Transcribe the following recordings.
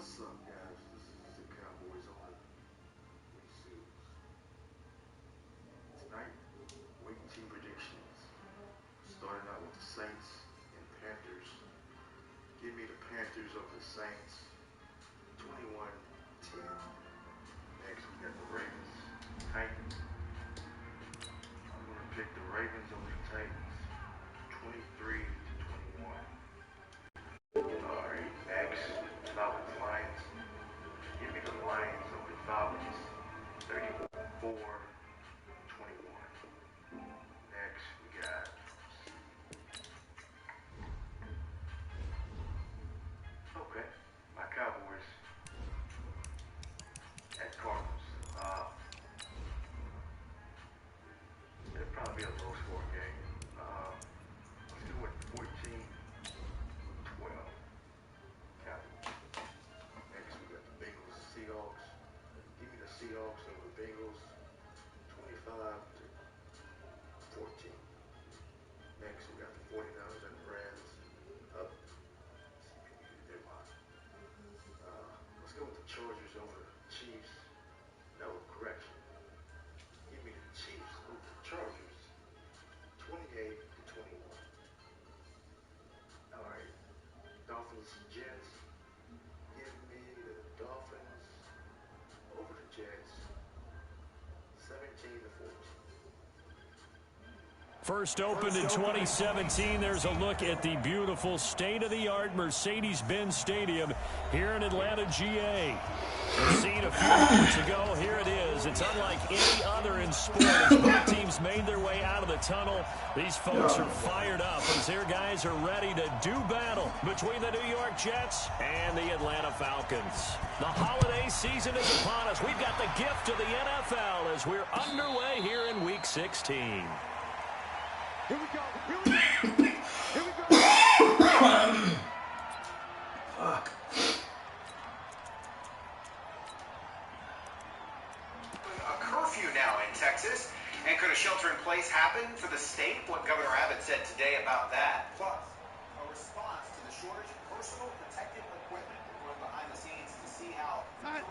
What's up, guys? This is the Cowboys owner, Seals. Tonight, week 2 predictions. Starting out with the Saints and Panthers. Give me the Panthers over the Saints, 21-10. Next, we got the Ravens, Titans. I'm going to pick the Ravens over the Titans, 23-21. Alright, next, Falcons, Lions. Give me the Lions over the Falcons, 34-21. Next, we got my Cowboys at Cardinals. It'll probably be a low score game. Let's do it 14-12. Cowboys. Next, we got the Bengals, Seahawks. Give me the Seahawks over the Bengals, 25-14. Next, we got the 49ers and the Rams. Up. Let's go with the Chargers over the Chiefs. No, correction. Give me the Chiefs over the Chargers, 28-21. Alright, Dolphins, Jets. Give me the Dolphins over the Jets, 17-14. First opened in 2017, there's a look at the beautiful state-of-the-art Mercedes-Benz Stadium here in Atlanta, GA. The scene a few moments ago, here it is. It's unlike any other in sport. As both teams made their way out of the tunnel, these folks are fired up as their guys are ready to do battle between the New York Jets and the Atlanta Falcons. The holiday season is upon us. We've got the gift of the NFL as we're underway here in Week 16. Here we go. Here we go. Here we go. Fuck. A curfew now in Texas. And could a shelter-in-place happen for the state? What Governor Abbott said today about that. Plus, a response to the shortage of personal protective equipment. We're going behind the scenes to see how... I'm coming.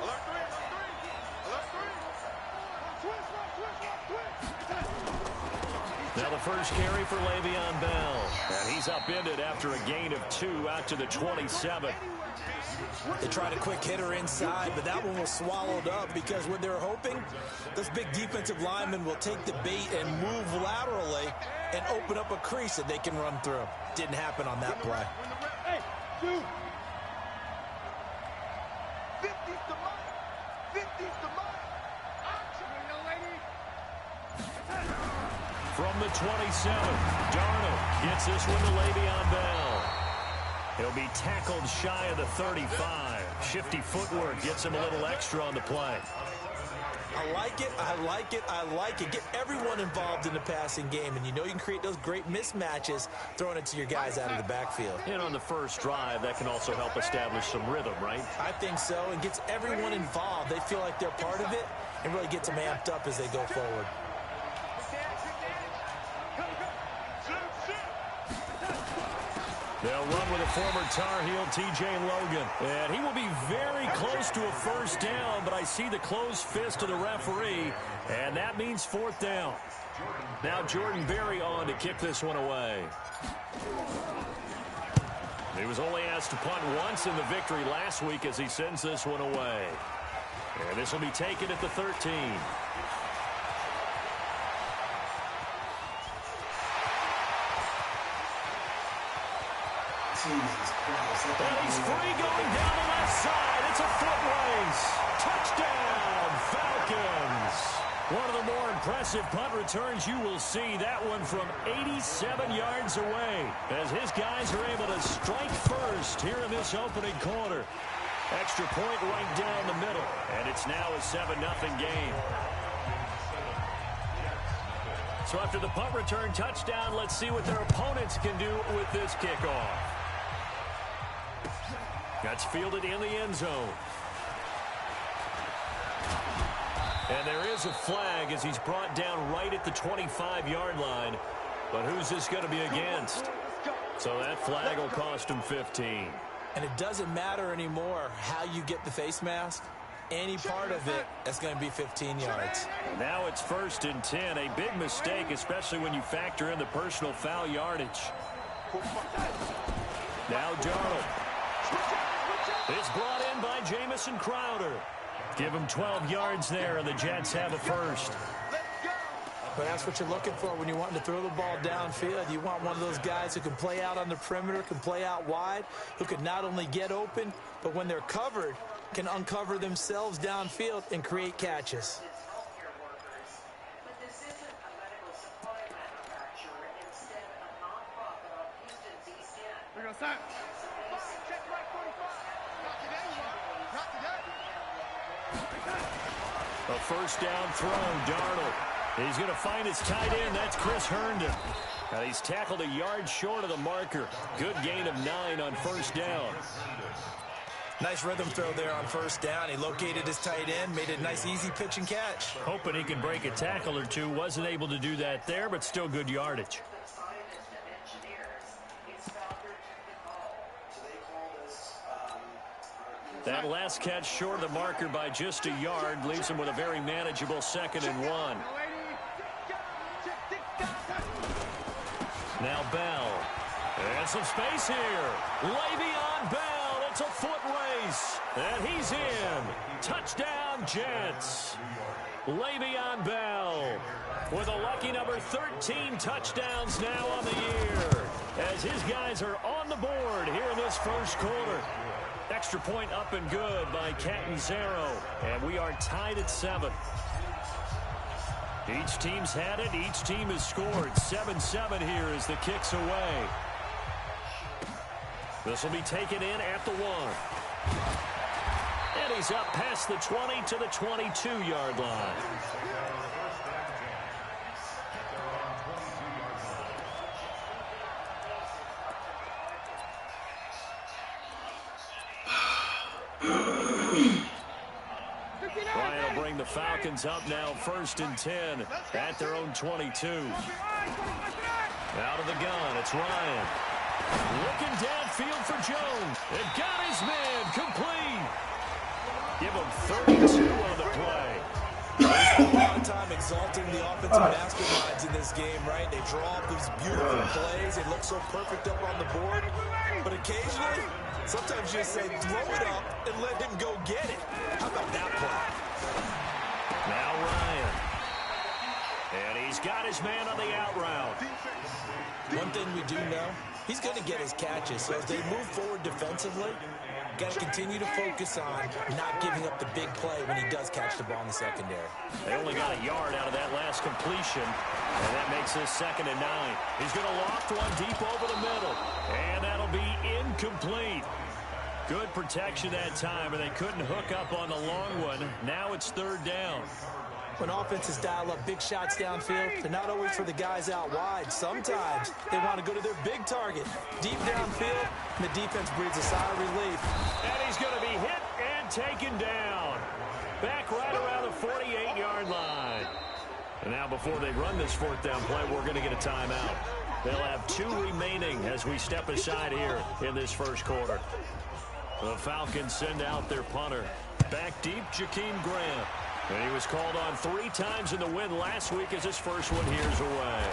Alert 3. Alert 3. Now the first carry for Le'Veon Bell. And he's upended after a gain of 2 out to the 27. They tried a quick hitter inside, but that one was swallowed up because what they're hoping, those big defensive linemen will take the bait and move laterally and open up a crease that they can run through. Didn't happen on that play. Hey, dude. 50's the money. 50's the money. From the 27, Darnold gets this one to Le'Veon Bell. He'll be tackled shy of the 35. Shifty footwork gets him a little extra on the play. I like it, I like it, I like it. Get everyone involved in the passing game, and you know you can create those great mismatches throwing it to your guys out of the backfield. And on the first drive, that can also help establish some rhythm, right? I think so, and gets everyone involved. They feel like they're part of it and really gets them amped up as they go forward. They'll run with a former Tar Heel, T.J. Logan. And he will be very close to a first down, but I see the closed fist of the referee, and that means 4th down. Now Jordan Berry on to kick this one away. He was only asked to punt once in the victory last week as he sends this one away. And this will be taken at the 13. Jesus Christ. And he's free going down the left side. It's a foot race. Touchdown, Falcons. One of the more impressive punt returns you will see. That one from 87 yards away as his guys are able to strike first here in this opening quarter. Extra point right down the middle. And it's now a 7-0 game. So after the punt return touchdown, let's see what their opponents can do with this kickoff. That's fielded in the end zone. And there is a flag as he's brought down right at the 25-yard line. But who's this going to be against? So that flag will cost him 15. And it doesn't matter anymore how you get the face mask. Any part of it, that's going to be 15 yards. Now it's 1st and 10. A big mistake, especially when you factor in the personal foul yardage. Now Darnold. It's brought in by Jamison Crowder. Give him 12 yards there, and the Jets have a first. But that's what you're looking for when you're wanting to throw the ball downfield. You want one of those guys who can play out on the perimeter, can play out wide, who can not only get open, but when they're covered, can uncover themselves downfield and create catches. A first down throw, Darnold. He's going to find his tight end. That's Chris Herndon. Now he's tackled a yard short of the marker. Good gain of 9 on first down. Nice rhythm throw there on first down. He located his tight end, made a nice easy pitch and catch. Hoping he can break a tackle or two. Wasn't able to do that there, but still good yardage. That last catch short of the marker by just a yard leaves him with a very manageable 2nd and 1. Now Bell. And some space here. Le'Veon Bell. It's a foot race. And he's in. Touchdown, Jets. Le'Veon Bell with a lucky number 13 touchdowns now on the year, as his guys are on the board here in this first quarter. Extra point up and good by Catanzaro, and we are tied at 7. Each team's had it. Each team has scored. 7-7 here as the kick's away. This will be taken in at the 1. And he's up past the 20 to the 22-yard line. Ryan will bring the Falcons up now 1st and 10 at their own 22. Out of the gun, it's Ryan. Looking downfield for Jones. It got his man complete. Give him 32 on the play. There's a lot of time exalting the offensive masterminds in this game, right? They draw up these beautiful plays. They look so perfect up on the board. But occasionally, sometimes you just say, throw it up and let him go get it. How about that play? Now Ryan. And he's got his man on the out route. One thing we do know, he's going to get his catches. So as they move forward defensively, got to continue to focus on not giving up the big play when he does catch the ball in the secondary. They only got a yard out of that last completion, and that makes this 2nd and 9. He's going to loft one deep over the middle, and that'll be incomplete. Good protection that time, and they couldn't hook up on the long one. Now it's 3rd down. When offenses dial up big shots downfield, they're not always for the guys out wide. Sometimes they want to go to their big target, deep downfield, and the defense breathes a sigh of relief. And he's going to be hit and taken down. Back right around the 48-yard line. And now before they run this 4th down play, we're going to get a timeout. They'll have 2 remaining as we step aside here in this first quarter. The Falcons send out their punter. Back deep, Jakeem Grant. And he was called on 3 times in the win last week as his first one here's away.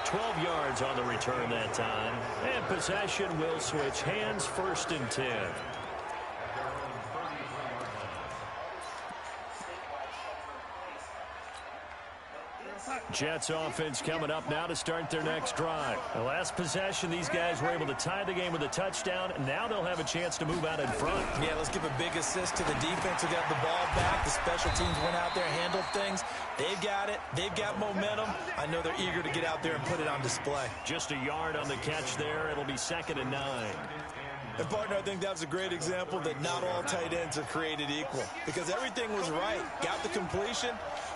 12 yards on the return that time. And possession will switch hands, 1st and 10. Jets offense coming up now to start their next drive. The last possession, these guys were able to tie the game with a touchdown. Now they'll have a chance to move out in front. Yeah, let's give a big assist to the defense who got the ball back. The special teams went out there, handled things. They've got it. They've got momentum. I know they're eager to get out there and put it on display. Just a yard on the catch there. It'll be 2nd and 9. And, partner, I think that was a great example that not all tight ends are created equal. Because everything was right. Got the completion,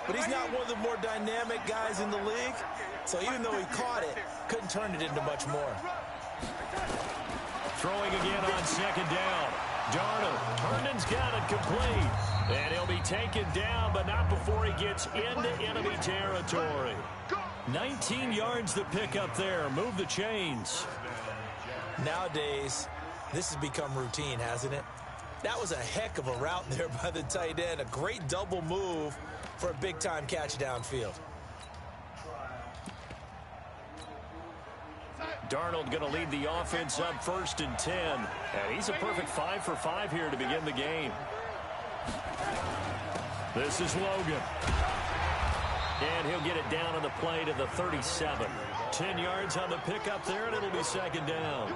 but he's not one of the more dynamic guys in the league. So even though he caught it, couldn't turn it into much more. Throwing again on 2nd down. Darnold. Herndon's got it complete. And he'll be taken down, but not before he gets into enemy territory. 19 yards to pick up there. Move the chains. Nowadays, this has become routine, hasn't it? That was a heck of a route there by the tight end. A great double move for a big-time catch downfield. Darnold going to lead the offense up 1st and 10. And he's a perfect 5 for 5 here to begin the game. This is Logan. And he'll get it down on the play to the 37. 10 yards on the pickup there, and it'll be 2nd down.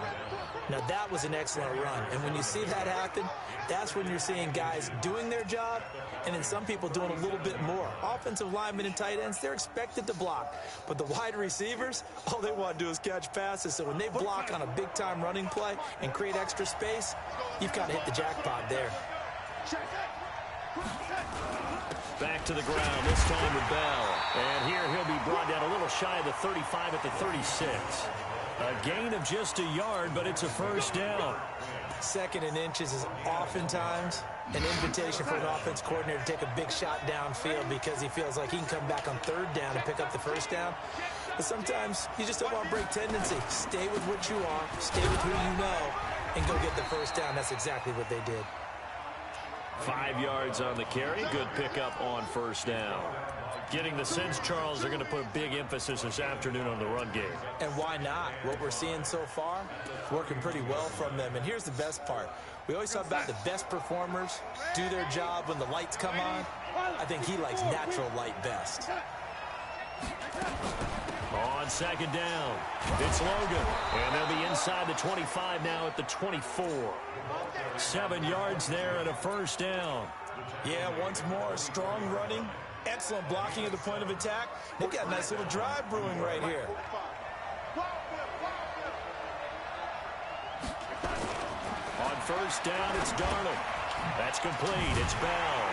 Now, that was an excellent run. And when you see that happen, that's when you're seeing guys doing their job and then some people doing a little bit more. Offensive linemen and tight ends, they're expected to block. But the wide receivers, all they want to do is catch passes. So when they block on a big-time running play and create extra space, you've got to hit the jackpot there. Back to the ground, this time with Bell. And here he'll be brought down a little shy of the 35 at the 36. A gain of just a yard, but it's a 1st down. 2nd and inches is oftentimes an invitation for an offense coordinator to take a big shot downfield because he feels like he can come back on 3rd down and pick up the 1st down. But sometimes you just don't want to break tendency. Stay with what you are, stay with who you know, and go get the 1st down. That's exactly what they did. 5 yards on the carry. Good pickup on 1st down. Getting the sense, Charles, they're going to put a big emphasis this afternoon on the run game. And why not? What we're seeing so far, working pretty well from them. And here's the best part. We always talk about the best performers do their job when the lights come on. I think he likes natural light best. On 2nd down, it's Logan. And they'll be inside the 25 now at the 24. 7 yards there and a 1st down. Yeah, once more, strong running, excellent blocking at the point of attack. They've got a nice little drive brewing right here. On 1st down, it's Darnold. That's complete. It's Bell.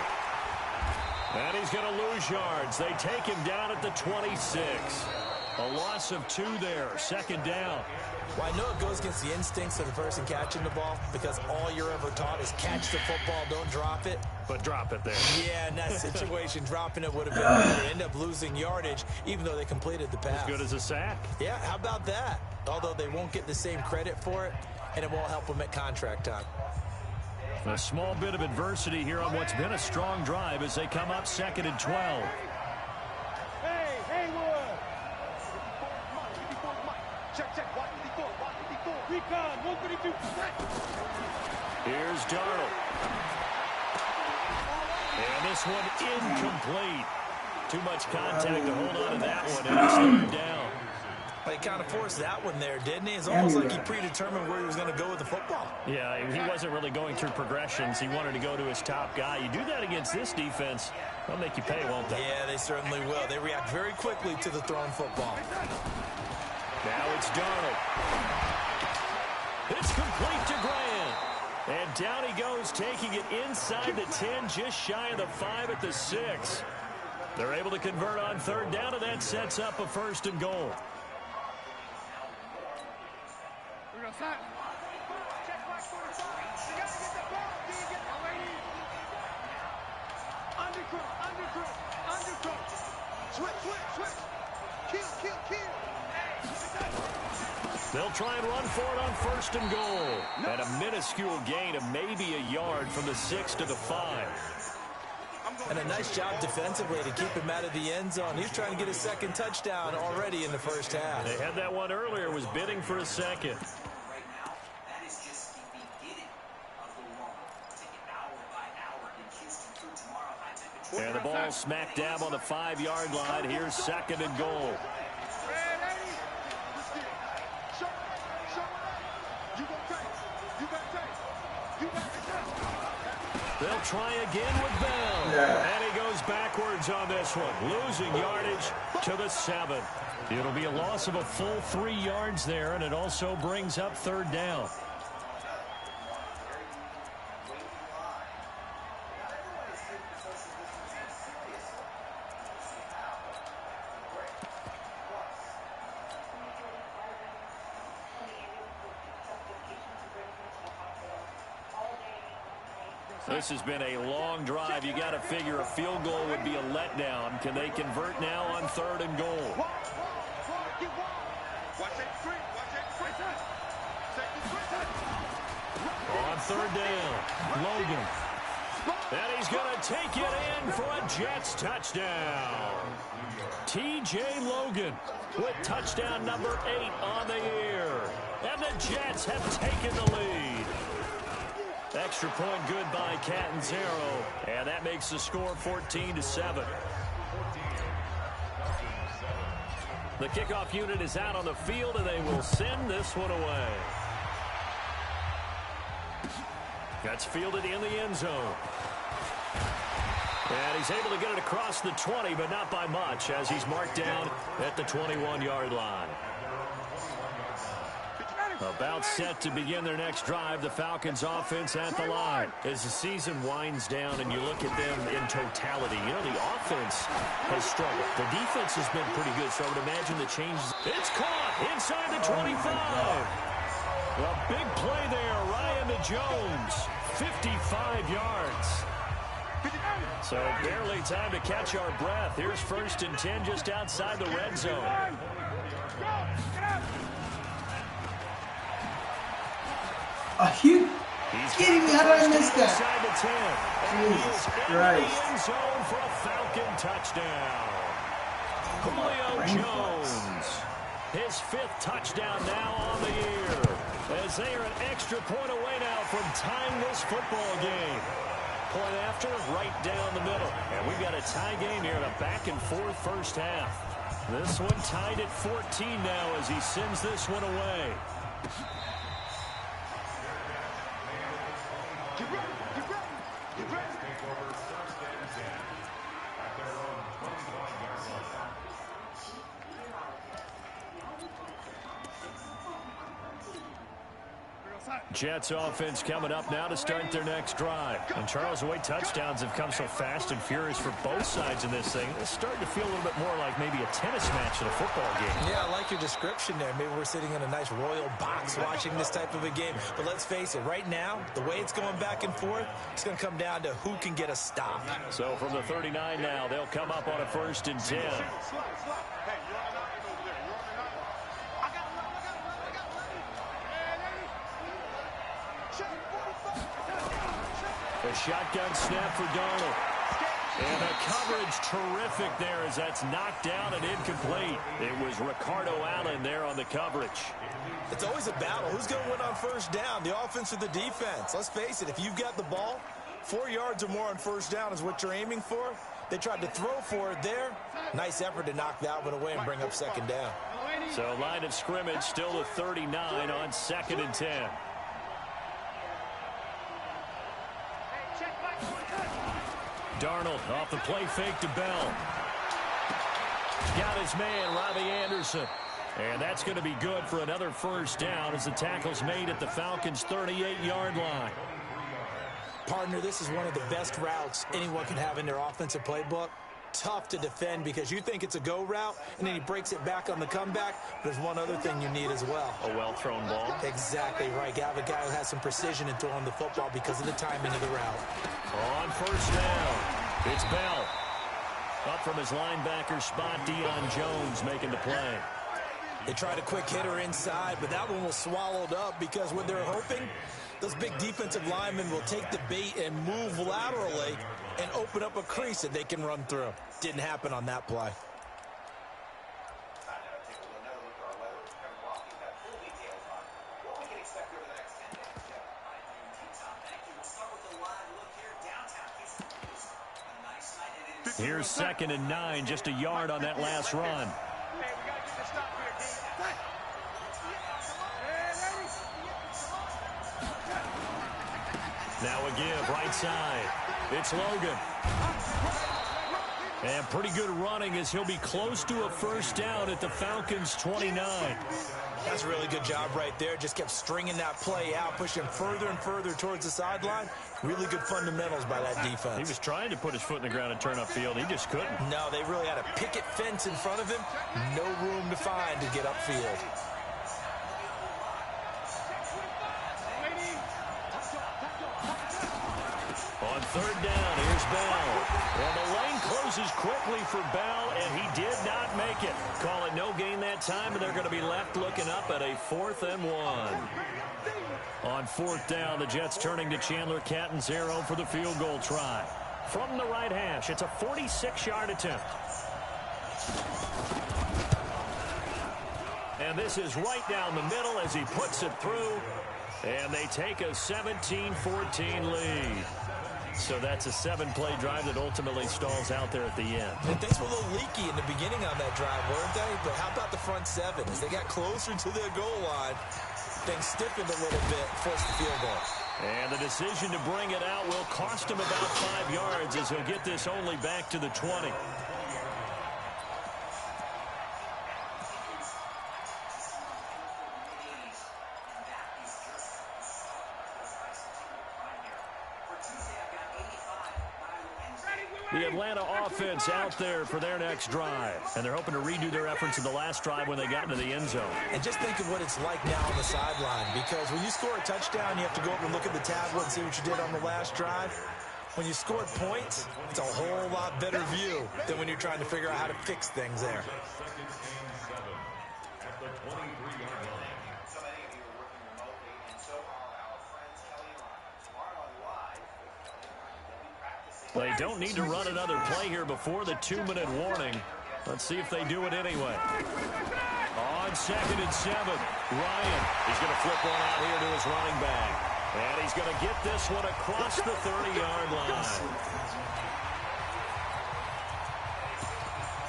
And he's going to lose yards. They take him down at the 26. A loss of 2 there. 2nd down. Well, I know it goes against the instincts of the person catching the ball because all you're ever taught is catch the football, don't drop it. But drop it there. Yeah, in that situation, dropping it would have been better. They end up losing yardage even though they completed the pass. As good as a sack. Yeah, how about that? Although they won't get the same credit for it, and it won't help them at contract time. A small bit of adversity here on what's been a strong drive as they come up 2nd and 12. Here's Darnold. And this one incomplete. Too much contact to hold on to that one, and it's 3rd down. But he kind of forced that one there, didn't he? It's almost like he predetermined where he was going to go with the football. Yeah, he wasn't really going through progressions. He wanted to go to his top guy. You do that against this defense, they'll make you pay, won't they? Yeah, they certainly will. They react very quickly to the thrown football. Now it's Darnold. It's complete to Grant. And down he goes, taking it inside the 10, just shy of the 5 at the 6. They're able to convert on 3rd down, and that sets up a 1st and goal. They'll try and run for it on 1st and goal. And a minuscule gain of maybe a yard from the 6 to the 5. And a nice job defensively to keep him out of the end zone. He's trying to get a 2nd touchdown already in the 1st half. They had that one earlier, was bidding for a 2nd. And the ball smack dab on the 5-yard line. Here's 2nd and goal. They'll try again with Bell. And he goes backwards on this one, losing yardage to the 7. It'll be a loss of a full 3 yards there, and it also brings up 3rd down. This has been a long drive. You got to figure a field goal would be a letdown. Can they convert now on 3rd and goal? On third down, Logan. And he's going to take it in for a Jets touchdown. T.J. Logan with touchdown number 8 on the year. And the Jets have taken the lead. Extra point good by Catanzaro. And that makes the score 14-7. The kickoff unit is out on the field, and they will send this one away. That's fielded in the end zone. And he's able to get it across the 20, but not by much, as he's marked down at the 21-yard line. About set to begin their next drive, the Falcons offense at the line. As the season winds down and you look at them in totality, you know, the offense has struggled. The defense has been pretty good, so I would imagine the changes. It's caught inside the 25. A big play there, Ryan to Jones, 55 yards. So barely time to catch our breath. Here's 1st and 10 just outside the red zone. Are you kidding me? How did I miss that? Jesus Christ. End zone for a Falcon touchdown. Julio Jones, his 5th touchdown now on the year, as they are an extra point away now from tying this football game. Point after, right down the middle. And we've got a tie game here in a back-and-forth first half. This one tied at 14 now as he sends this one away. Jets offense coming up now to start their next drive. And Charles, the way touchdowns have come so fast and furious for both sides in this thing, it's starting to feel a little bit more like maybe a tennis match than a football game. Yeah, I like your description there. Maybe we're sitting in a nice royal box watching this type of a game. But let's face it, right now, the way it's going back and forth, it's going to come down to who can get a stop. So from the 39 now, they'll come up on a 1st and 10. A shotgun snap for Darnold. And the coverage terrific there as that's knocked down and incomplete. It was Ricardo Allen there on the coverage. It's always a battle. Who's going to win on 1st down, the offense or the defense? Let's face it, if you've got the ball, 4 yards or more on 1st down is what you're aiming for. They tried to throw for it there. Nice effort to knock that one away and bring up 2nd down. So line of scrimmage still the 39 on 2nd and 10. Darnold off the play fake to Bell. Got his man, Robbie Anderson. And that's going to be good for another 1st down as the tackle's made at the Falcons' 38-yard line. Partner, this is one of the best routes anyone can have in their offensive playbook. Tough to defend because you think it's a go route, and then he breaks it back on the comeback. There's one other thing you need as well. A well-thrown ball. Exactly right. You have a guy who has some precision in throwing the football because of the timing of the route. On 1st down, it's Bell. Up from his linebacker spot, Deion Jones making the play. They tried a quick hitter inside, but that one was swallowed up because what they're hoping, those big defensive linemen will take the bait and move laterally and open up a crease that they can run through. Didn't happen on that play. Here's 2nd and 9, just a yard on that last run. Now a give, right side. It's Logan. And pretty good running as he'll be close to a 1st down at the Falcons' 29. That's a really good job right there. Just kept stringing that play out, pushing further and further towards the sideline. Really good fundamentals by that defense. He was trying to put his foot in the ground and turn upfield. He just couldn't. No, they really had a picket fence in front of him. No room to find to get upfield. On 3rd down, here's Bell. And the lane closes closes quickly for Bell, and he did not make it. Call it no gain that time, and they're going to be left looking up at a 4th and 1. On 4th down, the Jets turning to Chandler Catanzaro for the field goal try. From the right hash, it's a 46-yard attempt. And this is right down the middle as he puts it through. And they take a 17-14 lead. So that's a 7-play drive that ultimately stalls out there at the end. And things were a little leaky in the beginning on that drive, weren't they? But how about the front 7? As they got closer to their goal line, things stiffened a little bit, forced the field goal. And the decision to bring it out will cost him about 5 yards as he'll get this only back to the 20. The Atlanta offense out there for their next drive. And they're hoping to redo their efforts in the last drive when they got into the end zone. And just think of what it's like now on the sideline. Because when you score a touchdown, you have to go up and look at the tablet and see what you did on the last drive. When you scored points, it's a whole lot better view than when you're trying to figure out how to fix things there. They don't need to run another play here before the 2-minute warning. Let's see if they do it anyway. On 2nd and 7, Ryan. He's going to flip one out here to his running back. And he's going to get this one across the 30-yard line.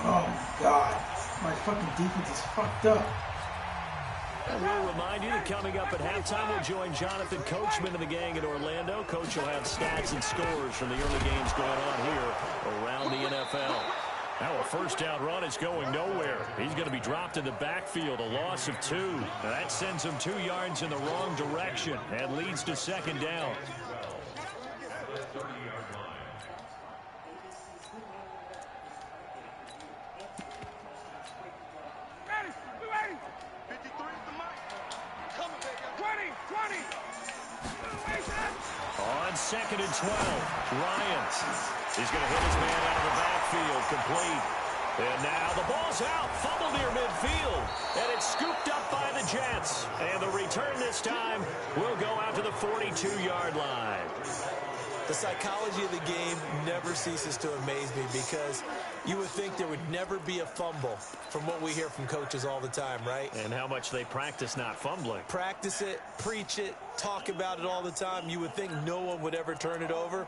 Oh, God. My fucking defense is fucked up. And we'll remind you that coming up at halftime, we'll join Jonathan Coachman and the gang in Orlando. Coach will have stats and scores from the early games going on here around the NFL. Now a first down run is going nowhere. He's going to be dropped in the backfield, a loss of 2. Now that sends him 2 yards in the wrong direction and leads to 2nd down. On 2nd and 12, Ryan. He's going to hit his man out of the backfield, complete. And now the ball's out, fumble near midfield, and it's scooped up by the Jets. And the return this time will go out to the 42-yard line. The psychology of the game never ceases to amaze me because you would think there would never be a fumble from what we hear from coaches all the time, right? And how much they practice not fumbling. Practice it, preach it, talk about it all the time. You would think no one would ever turn it over.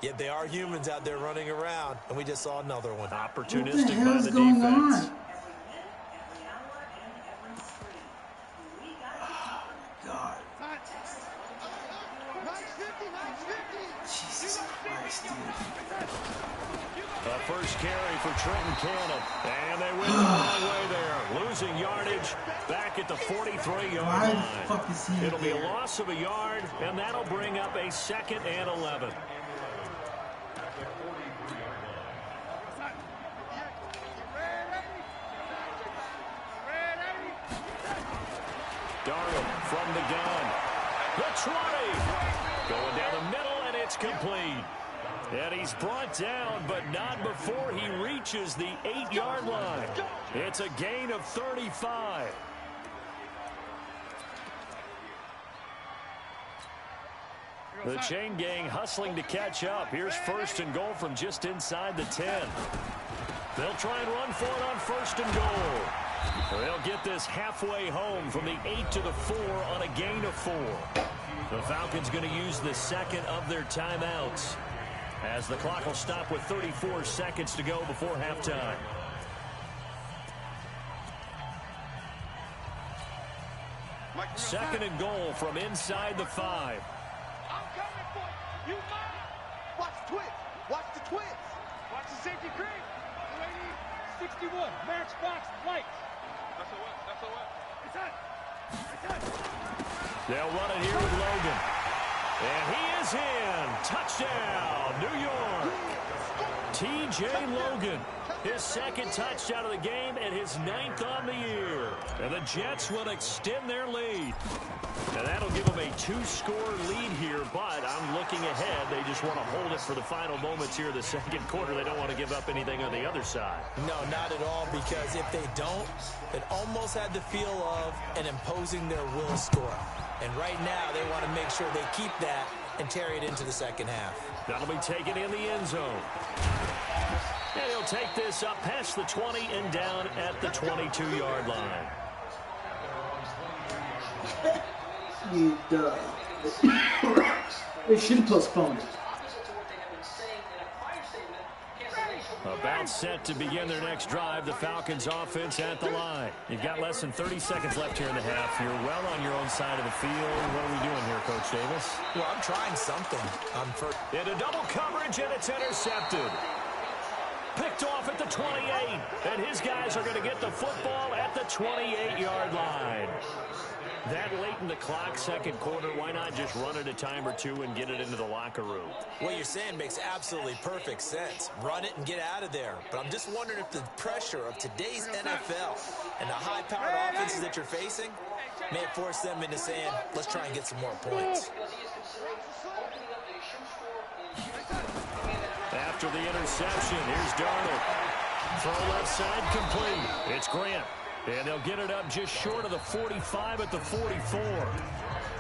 Yet they are humans out there running around, and we just saw another one. Opportunistic by the defense. God. Jesus Christ, dude. A first carry for Trenton Cannon. And they went the wrong way there. Losing yardage back at the 43-yard line. Why the fuck is he It'll be a there? loss of a yard, and that'll bring up a 2nd and 11. Darnold from the gun. The 20. Going down the middle, and it's complete. And he's brought down, but not before he reaches the 8-yard line. It's a gain of 35. The chain gang hustling to catch up. Here's 1st and goal from just inside the 10. They'll try and run for it on 1st and goal. They'll get this halfway home from the 8 to the 4 on a gain of 4. The Falcons going to use the 2nd of their timeouts as the clock will stop with 34 seconds to go before halftime. Second and goal from inside the 5. I'm coming for you. You mine. Watch the twist. Watch the twist. Watch the safety cream. 61. Matchbox lights. That's a what? That's a what? It's on. It's on. They'll run it here with Logan. And he is in. Touchdown, New York. T.J. Logan. His second touchdown of the game and his 9th on the year. And the Jets will extend their lead. And that'll give them a 2-score lead here, but I'm looking ahead. They just want to hold it for the final moments here of the second quarter. They don't want to give up anything on the other side. No, not at all, because if they don't, it almost had the feel of an imposing their will score. And right now, they want to make sure they keep that and carry it into the second half. That'll be taken in the end zone. And he'll take this up past the 20 and down at the 22-yard line. You duh. They should postpone it. About set to begin their next drive, the Falcons offense at the line. You've got less than 30 seconds left here in the half. You're well on your own side of the field. What are we doing here, Coach Davis? Well, I'm trying something. Into double coverage, and it's intercepted. Picked off at the 28, and his guys are going to get the football at the 28-yard line. That late in the clock, second quarter, why not just run it a time or two and get it into the locker room? What you're saying makes absolutely perfect sense. Run it and get out of there. But I'm just wondering if the pressure of today's NFL and the high-powered offenses that you're facing may have forced them into saying, let's try and get some more points. After the interception, here's Darnold. Throw left side complete. It's Grant. And they'll get it up just short of the 45 at the 44.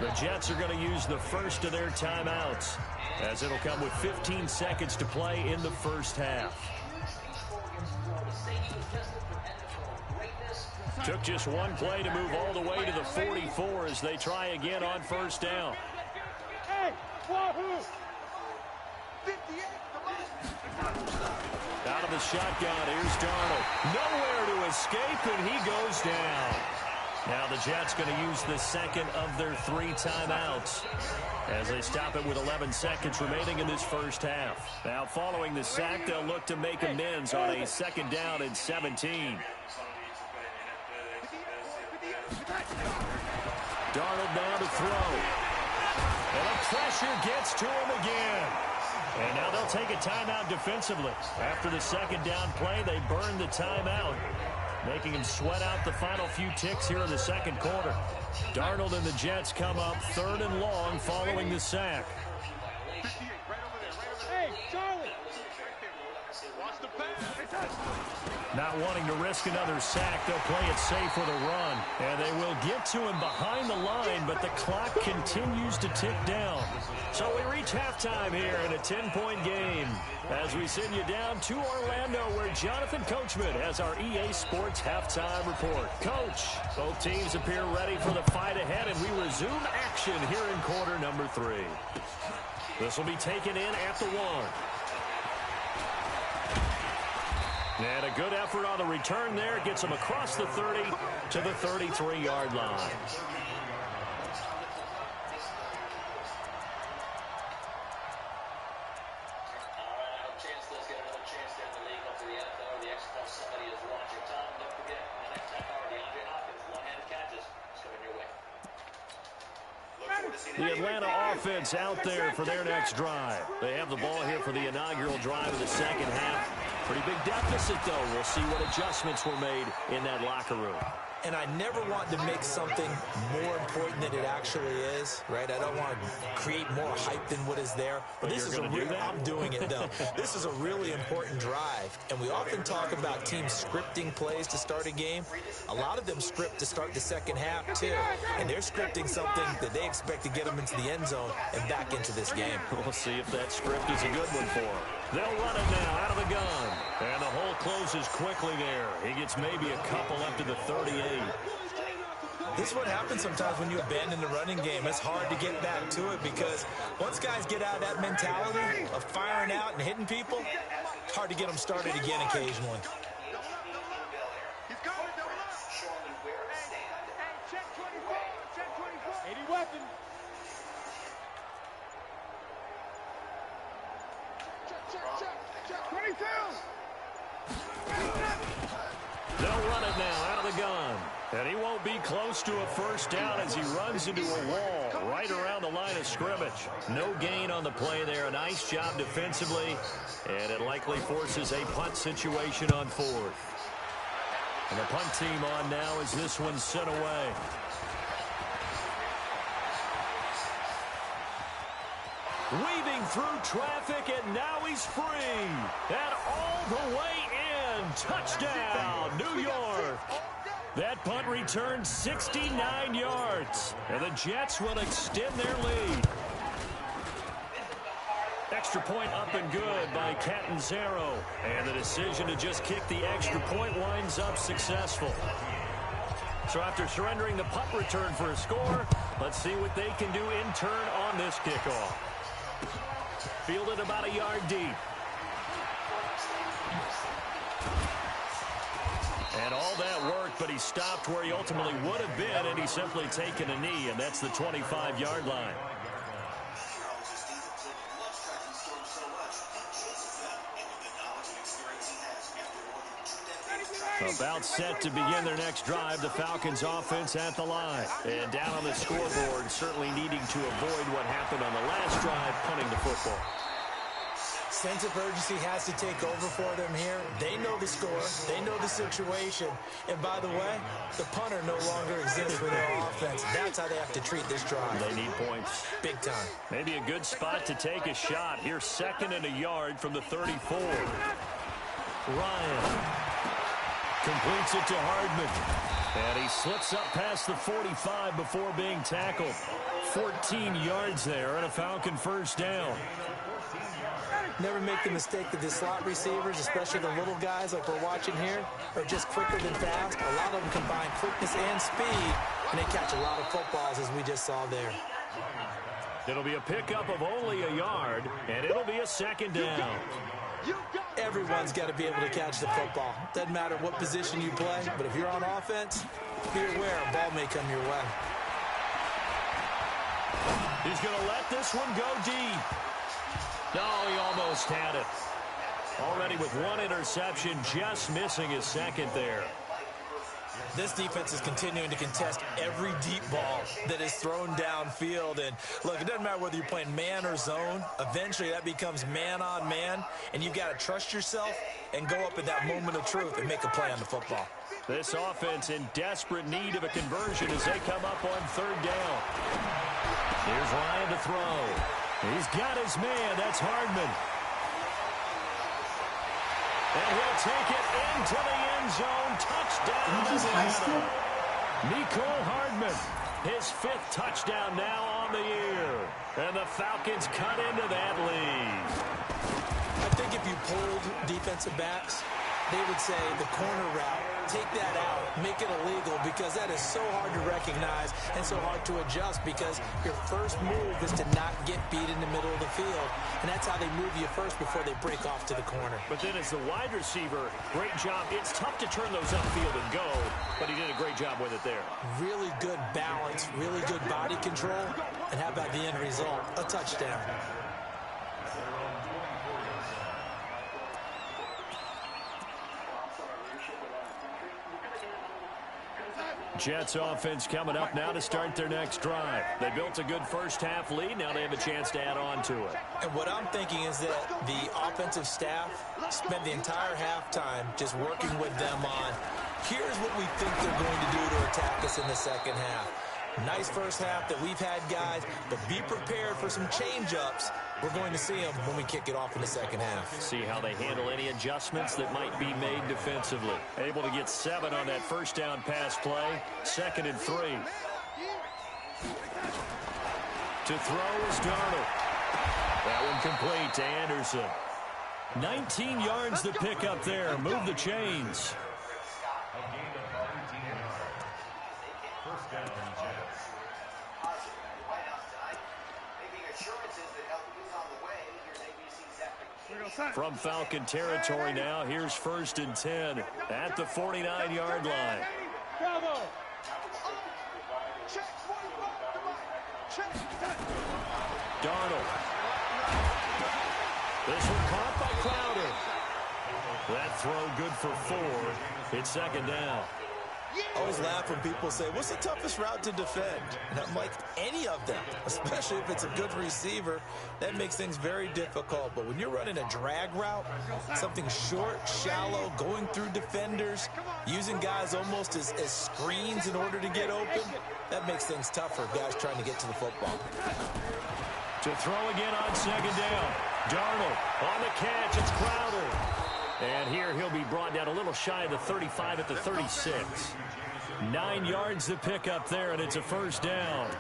The Jets are going to use the first of their timeouts, as it'll come with 15 seconds to play in the first half. Took just one play to move all the way to the 44 as they try again on first down. Hey, Wahoo! 58. Out of the shotgun, here's Darnold. Nowhere to escape, and he goes down. Now the Jets going to use the second of their 3 timeouts as they stop it with 11 seconds remaining in this first half. Now following the sack, they'll look to make amends on a second down and 17. Darnold now to throw. And the pressure gets to him again. And now they'll take a timeout defensively. After the second down play, they burn the timeout, making him sweat out the final few ticks here in the second quarter. Darnold and the Jets come up 3rd and long following the sack. Hey, Charlie! Watch the pass. Not wanting to risk another sack, they'll play it safe with a run. And they will get to him behind the line, but the clock continues to tick down. So we reach halftime here in a 10-point game as we send you down to Orlando, where Jonathan Coachman has our EA Sports halftime report. Coach, both teams appear ready for the fight ahead, and we resume action here in quarter number 3. This will be taken in at the 1. And a good effort on the return there. Gets him across the 30 to the 33-yard line. The Atlanta offense out there for their next drive. They have the ball here for the inaugural drive of the second half. Pretty big deficit, though. We'll see what adjustments were made in that locker room. And I never want to make something more important than it actually is, right? I don't want to create more hype than what is there. But this is I'm doing it, though. This is a really important drive. And we often talk about teams scripting plays to start a game. A lot of them script to start the second half, too. And they're scripting something that they expect to get them into the end zone and back into this game. We'll see if that script is a good one for them. They'll run it now out of the gun. And the hole closes quickly there. He gets maybe a couple up to the 38. This is what happens sometimes when you abandon the running game. It's hard to get back to it because once guys get out of that mentality of firing out and hitting people, it's hard to get them started again occasionally. They'll run it now out of the gun. And he won't be close to a first down as he runs into a wall right around the line of scrimmage. No gain on the play there. A nice job defensively, and it likely forces a punt situation on fourth. And the punt team on now as this one's sent away. Weaving through traffic, and now he's free. And all the way in. Touchdown, New York. That punt returned 69 yards. And the Jets will extend their lead. Extra point up and good by Catanzaro. And the decision to just kick the extra point winds up successful. So after surrendering the punt return for a score, let's see what they can do in turn on this kickoff. Fielded about a yard deep. And all that work, but he stopped where he ultimately would have been, and he's simply taken a knee, and that's the 25-yard line. About set to begin their next drive, the Falcons offense at the line. And down on the scoreboard, certainly needing to avoid what happened on the last drive, punting the football. Sense of urgency has to take over for them here. They know the score. They know the situation. And by the way, the punter no longer exists for their offense. That's how they have to treat this drive. They need points. Big time. Maybe a good spot to take a shot. Here's 2nd and a yard from the 34. Ryan completes it to Hardman. And he slips up past the 45 before being tackled. 14 yards there and a Falcon first down. Never make the mistake that the slot receivers, especially the little guys like we're watching here, are just quicker than fast. A lot of them combine quickness and speed, and they catch a lot of footballs, as we just saw there. It'll be a pickup of only a yard, and it'll be a 2nd down. Everyone's got to be able to catch the football. Doesn't matter what position you play, but if you're on offense, be aware a ball may come your way. He's going to let this one go deep. No, he almost had it. Already with one interception, just missing his 2nd there. This defense is continuing to contest every deep ball that is thrown downfield. And look, it doesn't matter whether you're playing man or zone. Eventually, that becomes man on man, and you've got to trust yourself and go up at that moment of truth and make a play on the football. This offense in desperate need of a conversion as they come up on 3rd down. Here's Ryan to throw. He's got his man. That's Hardman. And he'll take it into the end zone. Touchdown. Nicole Hardman. His 5th touchdown now on the year. And the Falcons cut into that lead. I think if you pulled defensive backs, they would say the corner route, take that out, make it illegal, because that is so hard to recognize and so hard to adjust, because your first move is to not get beat in the middle of the field. And that's how they move you first before they break off to the corner. But then as the wide receiver, great job. It's tough to turn those upfield and go, but he did a great job with it there. Really good balance, really good body control. And how about the end result? A touchdown. Jets offense coming up now to start their next drive. They built a good first half lead. Now they have a chance to add on to it. And what I'm thinking is that the offensive staff spent the entire halftime just working with them on, here's what we think they're going to do to attack us in the second half. Nice first half that we've had, guys, but be prepared for some change-ups. We're going to see them when we kick it off in the second half. See how they handle any adjustments that might be made defensively. Able to get 7 on that first down pass play. 2nd and 3. To throw is Darnold. That one complete to Anderson. 19 yards to pick up there. Move the chains. From Falcon territory now, here's 1st and 10 at the 49-yard line. Darnold. This one caught by Crowder. That throw good for 4. It's 2nd down. I always laugh when people say, what's the toughest route to defend? And I'm like, any of them, especially if it's a good receiver. That makes things very difficult. But when you're running a drag route, something short, shallow, going through defenders, using guys almost as screens in order to get open, that makes things tougher, guys trying to get to the football. To throw again on second down. Darnold on the catch. It's Crowder. And here he'll be brought down a little shy of the 35 at the 36. 9 yards to pick up there, and it's a first down.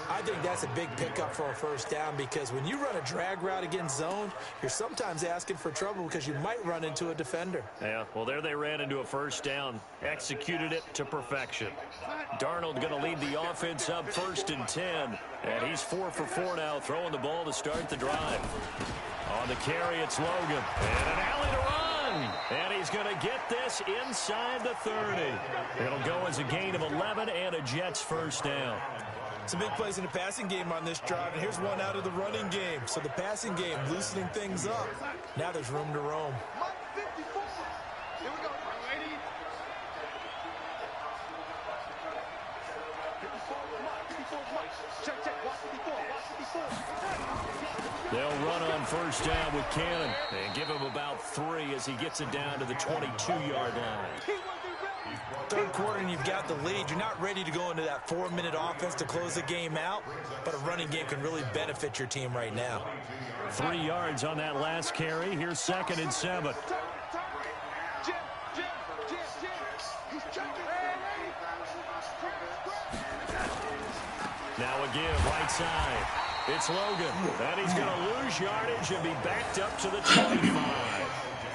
I think that's a big pickup for a first down because when you run a drag route against zone, you're sometimes asking for trouble because you might run into a defender. Yeah, well, there they ran into a first down. Executed it to perfection. Darnold going to lead the offense up 1st and 10. And he's 4 for 4 now, throwing the ball to start the drive. On the carry, it's Logan. And an alley to run. And he's going to get this inside the 30. It'll go as a gain of 11 and a Jets first down. Some big plays in the passing game on this drive, and here's one out of the running game. So the passing game loosening things up. Now there's room to roam. Here we go. They'll run on first down with Cannon and give him about 3 as he gets it down to the 22-yard line. Third quarter and you've got the lead. You're not ready to go into that 4-minute offense to close the game out, but a running game can really benefit your team right now. 3 yards on that last carry. Here's 2nd and 7. Now a give, right side. It's Logan, and he's going to lose yardage and be backed up to the 25.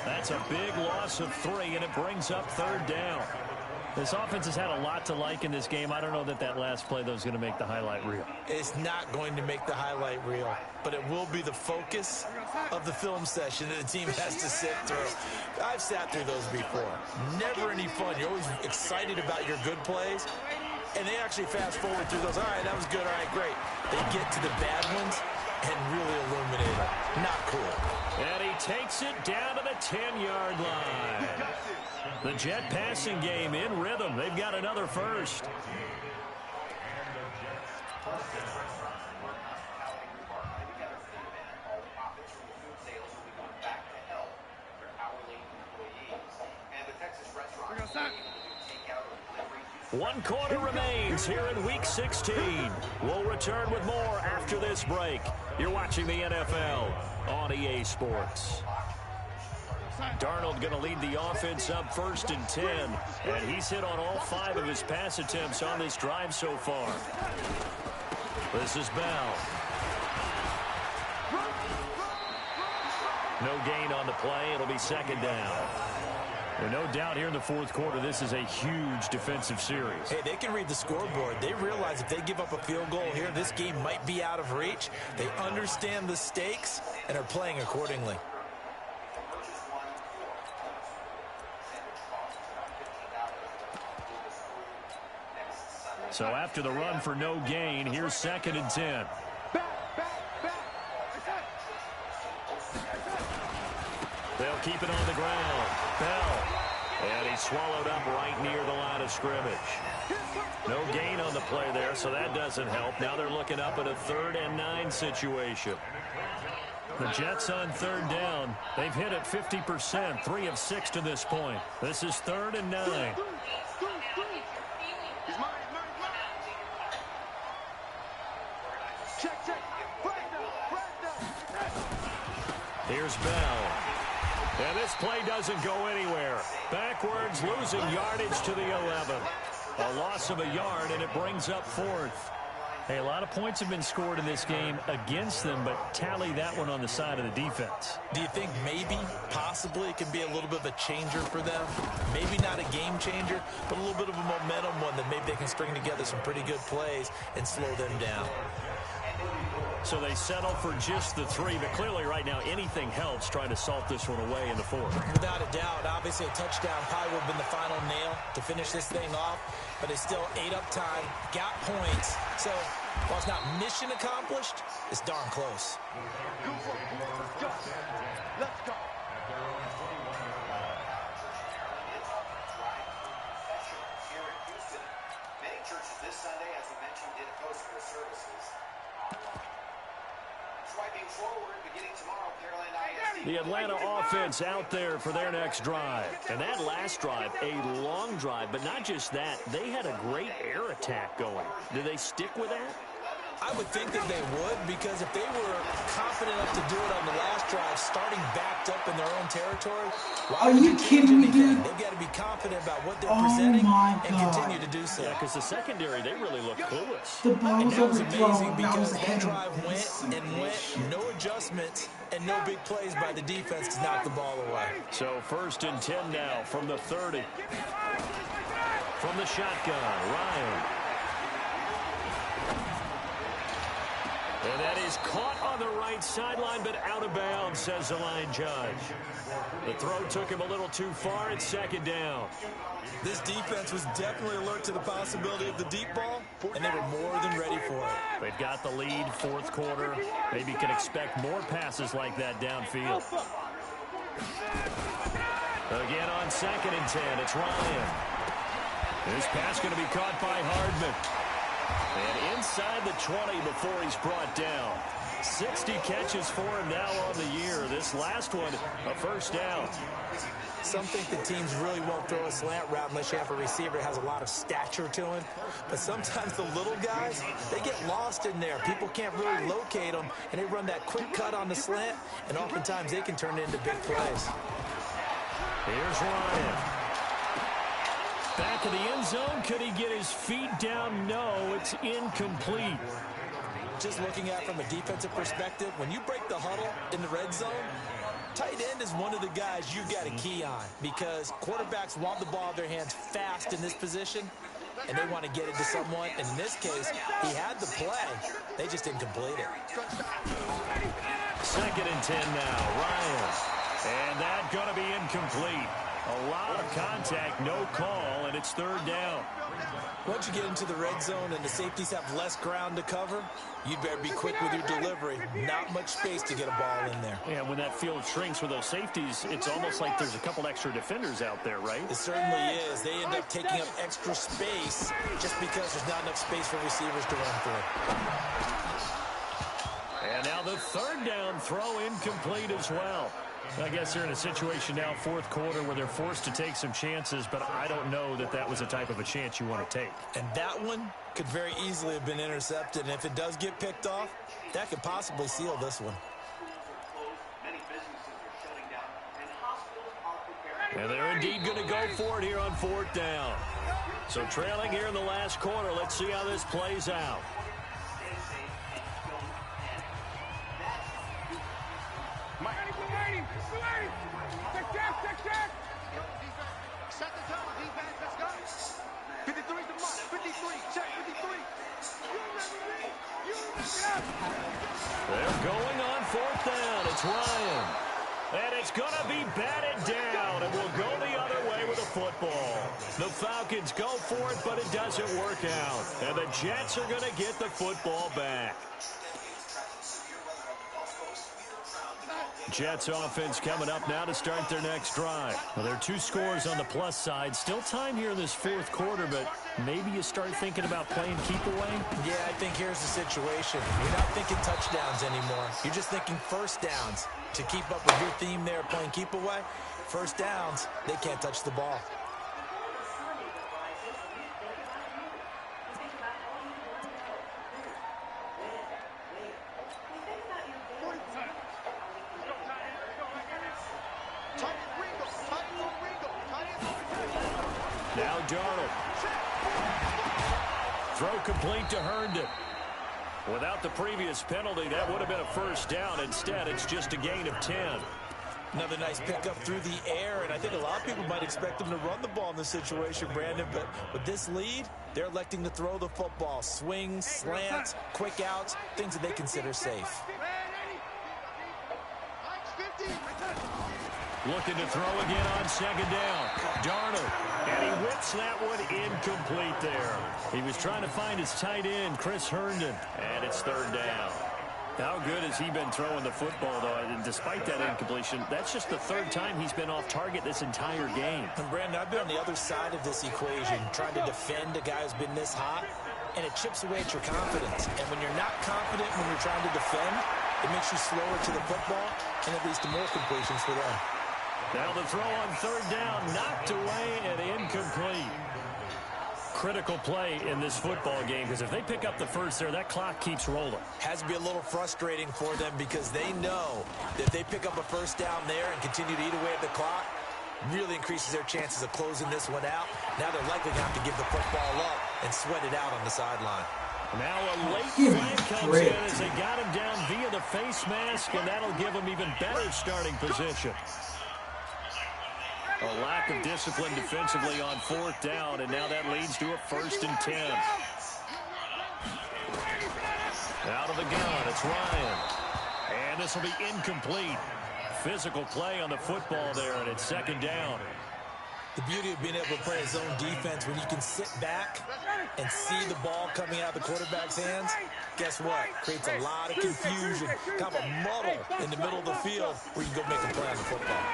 That's a big loss of 3, and it brings up 3rd down. This offense has had a lot to like in this game. I don't know that that last play, though, is going to make the highlight reel. It's not going to make the highlight reel, but it will be the focus of the film session that the team has to sit through. I've sat through those before. Never any fun. You're always excited about your good plays, and they actually fast forward through those. All right, that was good. All right, great. They get to the bad ones and really illuminate it. Not cool. And he takes it down to the 10-yard line. The Jet passing game in rhythm. They've got another first. One quarter remains here in Week 16. We'll return with more after this break. You're watching the NFL on EA Sports. Darnold going to lead the offense up 1st and 10. And he's hit on all 5 of his pass attempts on this drive so far. This is Bell. No gain on the play. It'll be 2nd down. Well, no doubt here in the 4th quarter, this is a huge defensive series. Hey, they can read the scoreboard. They realize if they give up a field goal here, this game might be out of reach. They understand the stakes and are playing accordingly. So after the run for no gain, here's 2nd and 10. They'll keep it on the ground. Bell. And he's swallowed up right near the line of scrimmage. No gain on the play there, so that doesn't help. Now they're looking up at a 3rd and 9 situation. The Jets on 3rd down. They've hit it 50%, 3 of 6 to this point. This is 3rd and 9. Here's Bell. And this play doesn't go anywhere. Backwards, losing yardage to the 11. A loss of a yard, and it brings up 4th. Hey, a lot of points have been scored in this game against them, but tally that one on the side of the defense. Do you think maybe, possibly, it could be a little bit of a changer for them? Maybe not a game changer, but a little bit of a momentum one that maybe they can string together some pretty good plays and slow them down. So they settle for just the 3, but clearly right now anything helps trying to salt this one away in the 4th. Without a doubt, obviously a touchdown probably would have been the final nail to finish this thing off, but it's still 8 up time, got points. So while it's not mission accomplished, it's darn close. Let's go. The Atlanta offense out there for their next drive. And that last drive, a long drive, but not just that. They had a great air attack going. Do they stick with that? I would think that they would, because if they were confident enough to do it on the last drive, starting backed up in their own territory, are you kidding me, dude? They've got to be confident about what they're presenting and continue to do so. Yeah, because the secondary, they really look clueless. The ball was amazing overthrown. because that drive went, no adjustments, and no big plays by the defense to knock the ball away. So 1st and 10 now from the 30. From the shotgun, Ryan. And that is caught on the right sideline, but out of bounds, says the line judge. The throw took him a little too far. It's 2nd down. This defense was definitely alert to the possibility of the deep ball, and they were more than ready for it. They've got the lead, 4th quarter. Maybe can expect more passes like that downfield. Again on 2nd and 10, it's Ryan. This pass going to be caught by Hardman. And inside the 20 before he's brought down. 60 catches for him now on the year. This last one, a 1st down. Some think the teams really won't throw a slant route unless you have a receiver that has a lot of stature to him. But sometimes the little guys, they get lost in there. People can't really locate them, and they run that quick cut on the slant, and oftentimes they can turn it into big plays. Here's Ryan. Back of the end zone. Could he get his feet down? No, it's incomplete. Just looking at it from a defensive perspective, when you break the huddle in the red zone, tight end is one of the guys you've got a key on, because quarterbacks want the ball in their hands fast in this position, and they want to get it to someone. And in this case, he had the play. They just didn't complete it. 2nd and 10 now. Ryan. And that's going to be incomplete. A lot of contact, no call, and it's 3rd down. Once you get into the red zone and the safeties have less ground to cover, you'd better be quick with your delivery. Not much space to get a ball in there. Yeah, when that field shrinks with those safeties, it's almost like there's a couple extra defenders out there, right? It certainly is. They end up taking up extra space just because there's not enough space for receivers to run through. And now the 3rd down throw incomplete as well. I guess they're in a situation now, 4th quarter, where they're forced to take some chances, but I don't know that that was the type of a chance you want to take. And that one could very easily have been intercepted, and if it does get picked off, that could possibly seal this one. And they're indeed going to go for it here on 4th down. So trailing here in the last quarter, let's see how this plays out. They're going on 4th down. It's Ryan. And it's going to be batted down, and we'll go the other way with the football. The Falcons go for it, but it doesn't work out. And the Jets are going to get the football back. Jets offense coming up now to start their next drive. Well, there are 2 scores on the plus side. Still time here in this 4th quarter, but maybe you start thinking about playing keep away? Yeah, I think here's the situation. You're not thinking touchdowns anymore. You're just thinking 1st downs. To keep up with your theme there, playing keep away, 1st downs, they can't touch the ball. Now Darnold. Throw complete to Herndon. Without the previous penalty, that would have been a 1st down. Instead, it's just a gain of 10. Another nice pickup through the air, and I think a lot of people might expect them to run the ball in this situation, Brandon, but with this lead, they're electing to throw the football. Swings, slants, quick outs, things that they consider safe. Looking to throw again on 2nd down. Darnold. And he whips that one incomplete there. He was trying to find his tight end, Chris Herndon. And it's 3rd down. How good has he been throwing the football, though? And despite that incompletion, that's just the 3rd time he's been off target this entire game. And Brandon, I've been on the other side of this equation, trying to defend a guy who's been this hot, and it chips away at your confidence. And when you're not confident when you're trying to defend, It makes you slower to the football, and it leads to more completions for them. Now the throw on third down, knocked away and incomplete. Critical play in this football game, because if they pick up the first there, that clock keeps rolling. Has to be a little frustrating for them because they know that if they pick up a first down there and continue to eat away at the clock, really increases their chances of closing this one out. Now they're likely going to have to give the football up and sweat it out on the sideline. Now a late flag comes in as they got him down via the face mask, and that'll give him even better starting position. A lack of discipline defensively on fourth down, and now that leads to a 1st and 10. Out of the gun, it's Ryan. And this will be incomplete. Physical play on the football there, and it's 2nd down. The beauty of being able to play a zone defense when you can sit back and see the ball coming out of the quarterback's hands, guess what? Creates a lot of confusion, kind of a muddle in the middle of the field where you can go make a play on the football.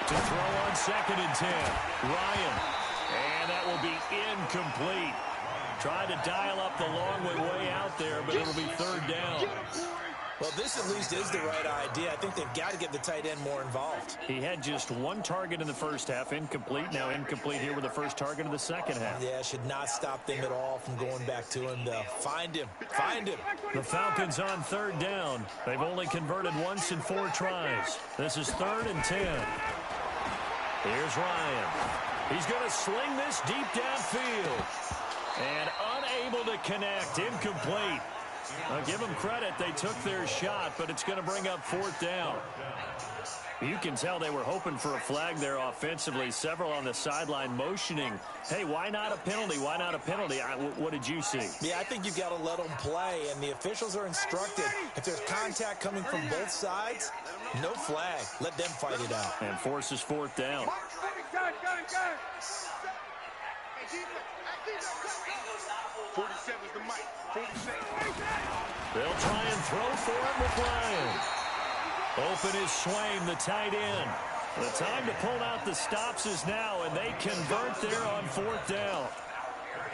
To throw on 2nd and 10, Ryan. And that will be incomplete. Tried to dial up the long way out there, but it'll be 3rd down. Well, this at least is the right idea. I think they've got to get the tight end more involved. He had just 1 target in the first half, incomplete. Now incomplete here with the first target of the second half. Yeah, should not stop them at all from going back to him, though. Find him. Find him. The Falcons on 3rd down. They've only converted once in 4 tries. This is 3rd and 10. Here's Ryan. He's going to sling this deep downfield. And unable to connect. Incomplete. I'll give them credit. They took their shot, but it's going to bring up 4th down. You can tell they were hoping for a flag there offensively. Several on the sideline motioning. Hey, why not a penalty? Why not a penalty? What did you see? Yeah, I think you've got to let them play, and the officials are instructed. If there's contact coming from both sides, no flag. Let them fight it out. And forces 4th down. They'll try and throw for him with Ryan. Open is Swain, the tight end. The time to pull out the stops is now, and they convert there on 4th down.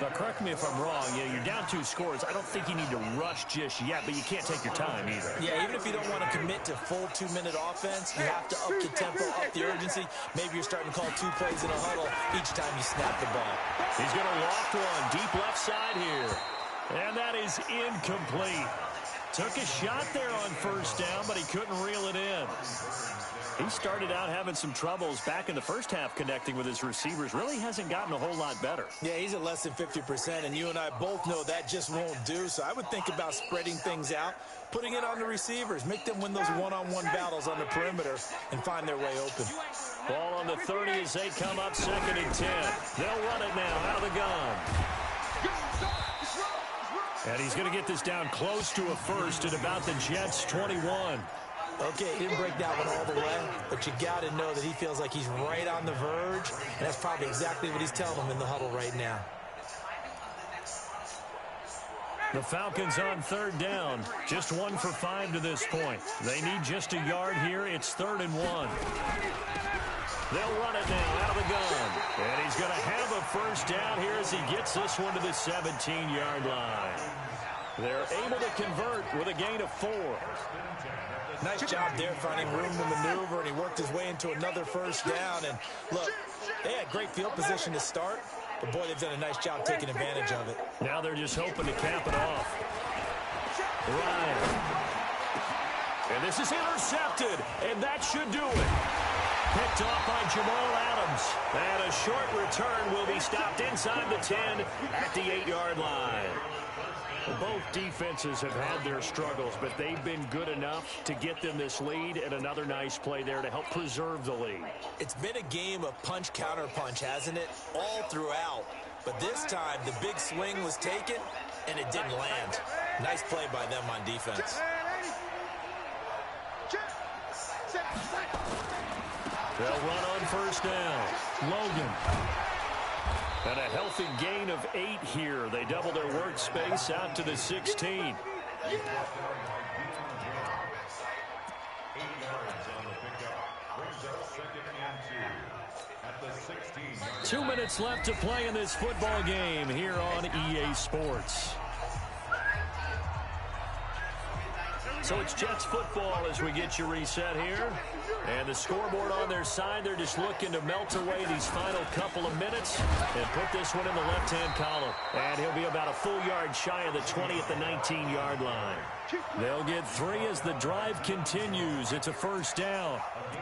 Now, correct me if I'm wrong. You're down 2 scores. I don't think you need to rush just yet, but you can't take your time either. Yeah, even if you don't want to commit to full 2-minute offense, you have to up the tempo, up the urgency. Maybe you're starting to call 2 plays in a huddle each time you snap the ball. He's going to loft one deep left side here. And that is incomplete. Took a shot there on 1st down, but he couldn't reel it in. He started out having some troubles back in the first half connecting with his receivers. Really hasn't gotten a whole lot better. Yeah, he's at less than 50%, and you and I both know that just won't do. So I would think about spreading things out, putting it on the receivers, make them win those one-on-one battles on the perimeter, and find their way open. Ball on the 30 as they come up 2nd and 10. They'll run it now out of the gun. And he's going to get this down close to a 1st at about the Jets' 21. Okay, he didn't break that one all the way, but you got to know that he feels like he's right on the verge, and that's probably exactly what he's telling them in the huddle right now. The Falcons on 3rd down, just 1 for 5 to this point. They need just a yard here. It's 3rd and 1. They'll run it now out of the gun. And he's going to have a 1st down here as he gets this one to the 17-yard line. They're able to convert with a gain of 4. Nice job there finding room to maneuver, and he worked his way into another 1st down. And look, they had great field position to start, but boy, they've done a nice job taking advantage of it. Now they're just hoping to cap it off. Ryan. And this is intercepted, and that should do it. Picked off by Jamal Adams. And a short return will be stopped inside the 10 at the 8-yard line. Well, both defenses have had their struggles, but they've been good enough to get them this lead, and another nice play there to help preserve the lead. It's been a game of punch-counter-punch, hasn't it? All throughout. But this time, the big swing was taken, and it didn't land. Nice play by them on defense. They'll run on 1st down. Logan. And a healthy gain of 8 here. They double their workspace out to the 16. 2 minutes left to play in this football game here on EA Sports. So it's Jets football as we get you reset here. And the scoreboard on their side, they're just looking to melt away these final couple of minutes and put this one in the left-hand column. And he'll be about a full yard shy of the 20 at the 19-yard line. They'll get 3 as the drive continues. It's a first down.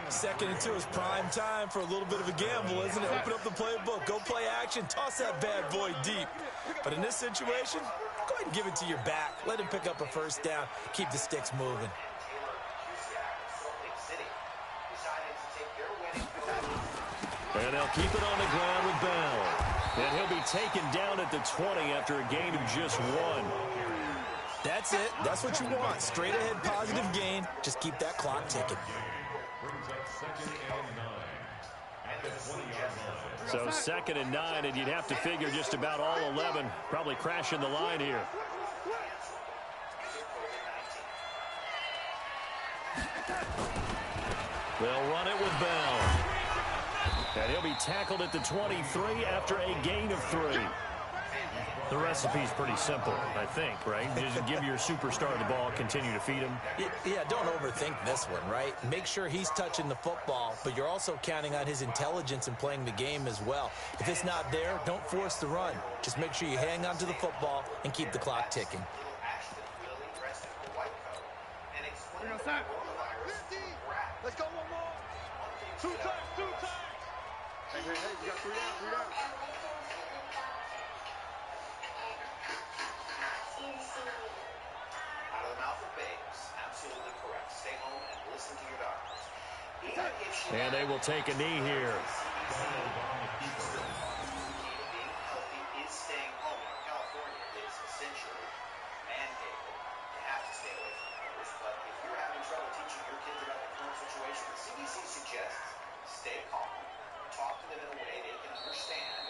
2nd and 2 is prime time for a little bit of a gamble, isn't it? Open up the playbook, go play action, toss that bad boy deep. But in this situation, go ahead and give it to your back. Let him pick up a first down. Keep the sticks moving. And they'll keep it on the ground with Bell. And he'll be taken down at the 20 after a gain of just 1. That's it. That's what you want. Straight ahead positive gain. Just keep that clock ticking. So 2nd and 9, and you'd have to figure just about all 11 probably crashing the line here. They'll run it with Bell. And he'll be tackled at the 23 after a gain of 3. The recipe's pretty simple, I think, right? Just give your superstar the ball, continue to feed him. Yeah, don't overthink this one, right? Make sure he's touching the football, but you're also counting on his intelligence in playing the game as well. If it's not there, don't force the run. Just make sure you hang on to the football and keep the clock ticking. Let's go one more. 2 times, 2 times. Hey, you got 3 down, 3 down. Out of the mouth of babes. Absolutely correct. Stay home and listen to your doctors. And they will take a knee here. Being healthy is staying home. In California, it's essentially mandated. You have to stay away from others. But if you're having trouble teaching your kids about the current situation, the CDC suggests stay calm. Talk to them in a way they can understand.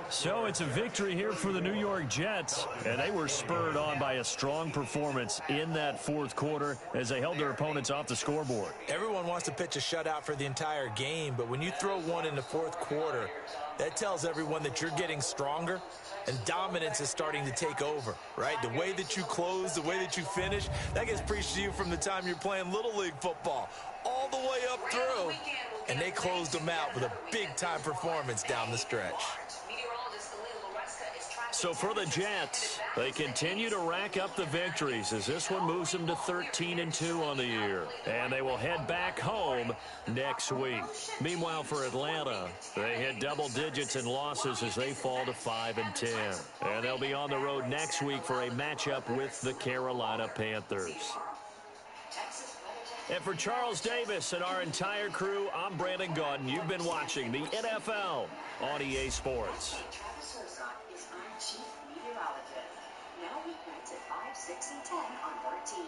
So it's a victory here for the New York Jets, and they were spurred on by a strong performance in that 4th quarter as they held their opponents off the scoreboard. Everyone wants to pitch a shutout for the entire game, but when you throw one in the 4th quarter, that tells everyone that you're getting stronger and dominance is starting to take over, right? The way that you close, the way that you finish, that gets preached to you from the time you're playing Little League football all the way up through. And they closed them out with a big-time performance down the stretch. So for the Jets, they continue to rack up the victories as this one moves them to 13-2 on the year. And they will head back home next week. Meanwhile, for Atlanta, they hit double digits in losses as they fall to 5-10. And they'll be on the road next week for a matchup with the Carolina Panthers. And for Charles Davis and our entire crew, I'm Brandon Gaudin. You've been watching the NFL on EA Sports. Travis Herzog is our chief meteorologist. Now weeknights at 5, 6, and 10 on 13.